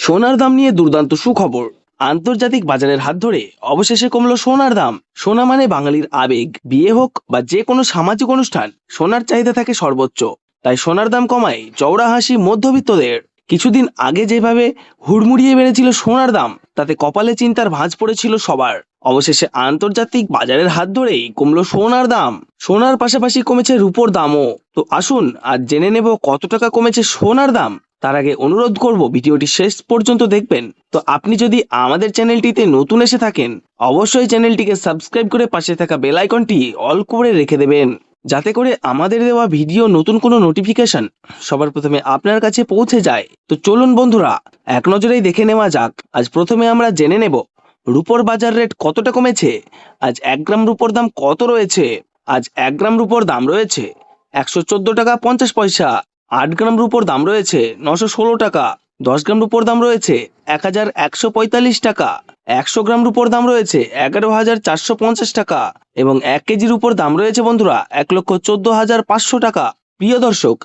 সোনার দাম নিয়ে দুর্দান্ত সুখবর। আন্তর্জাতিক বাজারের হাত ধরে অবশেষে কমলো সোনার দাম। সোনা মানে বাঙালির আবেগ। বিয়ে হোক বা যে কোনো সামাজিক অনুষ্ঠান, সোনার চাহিদা থাকে সর্বোচ্চ। তাই সোনার দাম কমায় চওড়া হাসি মধ্যবিত্তদের। কিছুদিন আগে যেভাবে হুড়মুড়িয়ে বেড়েছিল সোনার দাম, তাতে কপালে চিন্তার ভাঁজ পড়েছিল সবার। অবশেষে আন্তর্জাতিক বাজারের হাত ধরেই কমলো সোনার দাম। সোনার পাশাপাশি কমেছে রূপোর দামও। তো আসুন আজ জেনে নেব কত টাকা কমেছে সোনার দাম। তার আগে অনুরোধ করব ভিডিওটি শেষ পর্যন্ত দেখবেন। তো আপনি যদি আমাদের চ্যানেলটিতে নতুন এসে থাকেন, অবশ্যই চ্যানেলটিকে সাবস্ক্রাইব করে পাশে থাকা বেল আইকনটি অল করে রেখে দেবেন, যাতে করে আমাদের দেওয়া ভিডিও নতুন কোনো নোটিফিকেশন সবার প্রথমে আপনার কাছে পৌঁছে যায়। তো চলুন বন্ধুরা, এক নজরেই দেখে নেওয়া যাক। আজ প্রথমে আমরা জেনে নেব রূপোর বাজার রেট কতটা কমেছে। আজ 1 গ্রাম রূপোর দাম কত রয়েছে। আজ 1 গ্রাম রূপোর দাম রয়েছে 114 টাকা 50 পয়সা। 8 গ্রাম রূপোর দাম রয়েছে 916 টাকা। 10 গ্রাম রূপোর দাম রয়েছে 1145 টাকা। 100 গ্রাম রূপোর দাম রয়েছে 11,450 টাকা এবং 1 কেজি রূপোর দাম রয়েছে বন্ধুরা 1,14,500 টাকা। প্রিয় দর্শক,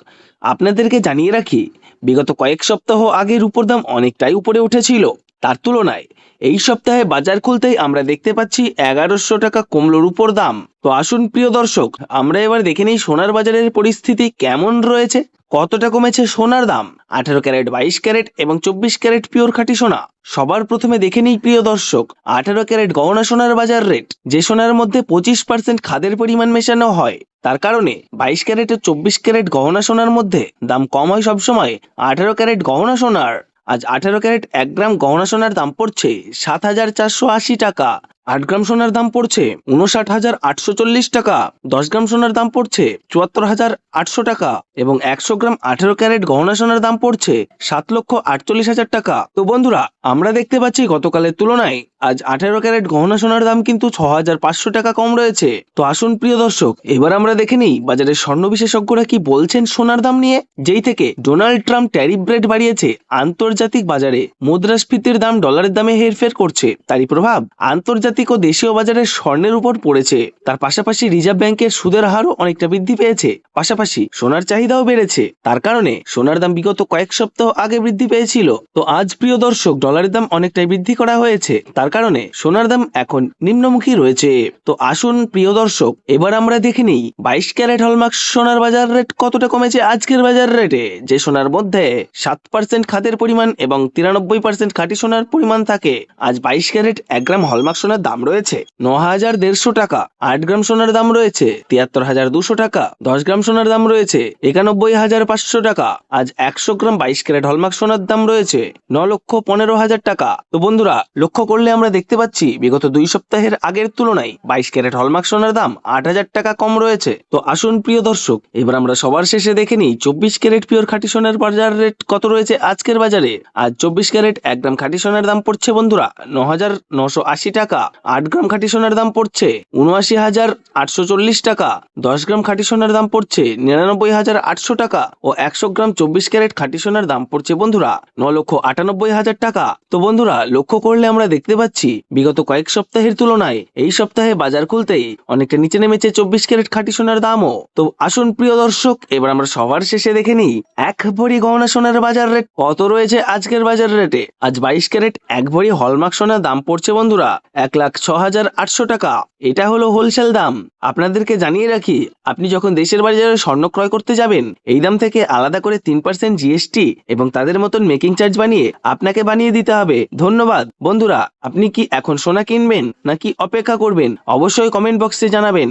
আপনাদেরকে জানিয়ে রাখি, বিগত কয়েক সপ্তাহ আগে রূপোর দাম অনেকটাই উপরে উঠেছিল। তার তুলনায় এই সপ্তাহে বাজার খুলতেই আমরা দেখতে পাচ্ছি 1100 টাকা কমলো রূপোর দাম। তো আসুন প্রিয় দর্শক, আমরা এবার দেখে নিই সোনার বাজারের পরিস্থিতি কেমন রয়েছে, কতটা কমেছে সোনার দাম। 18 ক্যারেট, 22 ক্যারেট এবং 24 ক্যারেট পিওর খাঁটি সোনা। সবার প্রথমে দেখে নিই প্রিয় দর্শক 18 ক্যারেট গহনা সোনার বাজার রেট। যে সোনার মধ্যে 25% খাদের পরিমাণ মেশানো হয়, তার কারণে 22 ক্যারেট ও 24 ক্যারেট গহনা সোনার মধ্যে দাম কম হয় সবসময় 18 ক্যারেট গহনা সোনার। আজ 18 ক্যারেট 1 গ্রাম গহনা সোনার দাম পড়ছে 7,480 টাকা। 8 গ্রাম সোনার দাম পড়ছে 59,840 টাকা। 10 গ্রাম সোনার দাম পড়ছে 74,800 টাকা এবং 100 গ্রাম 18 ক্যারেট গহনা সোনার দাম পড়ছে 7,48,000 টাকা। তো বন্ধুরা, আমরা দেখতে পাচ্ছি গতকালের তুলনায় আজ 18 ক্যারেট গহনা সোনার দাম কিন্তু 6,500 টাকা কম রয়েছে। তো আসুন প্রিয় দর্শক, এবার আমরা দেখে নিই বাজারের স্বর্ণ বিশেষজ্ঞরা কি বলছেন সোনার দাম নিয়ে। যেই থেকে ডোনাল্ড ট্রাম্প ট্যারিফ রেট বাড়িয়েছে, আন্তর্জাতিক বাজারে মুদ্রাস্ফীতির দাম ডলারের দামে হেরফের করছে। তারই প্রভাব আন্তর্জাতিক ও দেশীয় বাজারে স্বর্ণের উপর পড়েছে। তার পাশাপাশি রিজার্ভ ব্যাংকের সুদের হারও অনেকটা বৃদ্ধি পেয়েছে। পাশাপাশি সোনার চাহিদাও বেড়েছে। তার কারণে সোনার দাম বিগত কয়েক সপ্তাহ আগে বৃদ্ধি পেয়েছিল। তো আজ প্রিয় দর্শক, ডলারের দাম অনেকটাই বৃদ্ধি করা হয়েছে। তার কারণে সোনার দাম এখন নিম্নমুখী রয়েছে। তো আসুন প্রিয় দর্শক, এবার আমরা দেখে নিই 22 ক্যারেট হলমার্ক সোনার বাজার রেট কতটা কমেছে আজকের বাজার রেটে। যে সোনার মধ্যে 7% খাদের পরিমাণ এবং 93% খাঁটি সোনার পরিমাণ থাকে, আজ 22 ক্যারেট 1 গ্রাম হলমার্ক সোনার দাম রয়েছে 9,150 টাকা। 8 গ্রাম সোনার দাম রয়েছে 73,200 টাকা। 10 গ্রাম সোনার দাম রয়েছে 91,500 টাকা। আজ 100 গ্রাম 22 ক্যারেট হলমার্ক সোনার দাম রয়েছে 9,15,000 টাকা। তো বন্ধুরা, লক্ষ্য করলে আমরা দেখতে পাচ্ছি বিগত 2 সপ্তাহের আগের তুলনায় 22 ক্যারেট হলমার্ক সোনার দাম 8,000 টাকা কম রয়েছে। তো আসুন প্রিয় দর্শক, এবার আমরা সবার শেষে দেখে নিই 24 ক্যারেট পিওর খাঁটি সোনার বাজার রেট কত রয়েছে আজকের বাজারে। আজ 24 ক্যারেট 1 গ্রাম খাঁটি সোনার দাম পড়ছে বন্ধুরা 9,980 টাকা। 8 গ্রাম খাঁটি সোনার দাম পড়ছে 79,840 টাকা। 10 গ্রাম খাঁটি সোনার দাম পড়ছে 99,800 টাকা ও 100 গ্রাম 24 ক্যারেট খাঁটি সোনার দাম পড়ছে বন্ধুরা 9,98,000 টাকা। তো বন্ধুরা, লক্ষ্য করলে আমরা দেখতে পাচ্ছি বিগত কয়েক সপ্তাহের তুলনায় এই সপ্তাহে বাজার খুলতেই অনেকটা নিচে নেমেছে 24 ক্যারেট খাঁটি সোনার দামও। তো আসুন প্রিয় দর্শক, এবার আমরা সবার শেষে দেখে নিই 1 ভরি গহনা সোনার বাজার রেট কত রয়েছে আজকের বাজার রেটে। আজ 22 ক্যারেট 1 ভরি হলমার্ক সোনার দাম পড়ছে বন্ধুরা 1,06,800 টাকা। এটা হলো হোলসেল দাম। আপনাদেরকে জানিয়ে রাখি, আপনি যখন দেশের বাজারে স্বর্ণ ক্রয় করতে যাবেন, এই দাম থেকে আলাদা করে 3% জিএসটি এবং তাদের মতন মেকিং চার্জ বানিয়ে আপনাকে বানিয়ে দিতে হবে। ধন্যবাদ বন্ধুরা। আপনি কি এখন সোনা কিনবেন নাকি অপেক্ষা করবেন? অবশ্যই কমেন্ট বক্সে জানাবেন।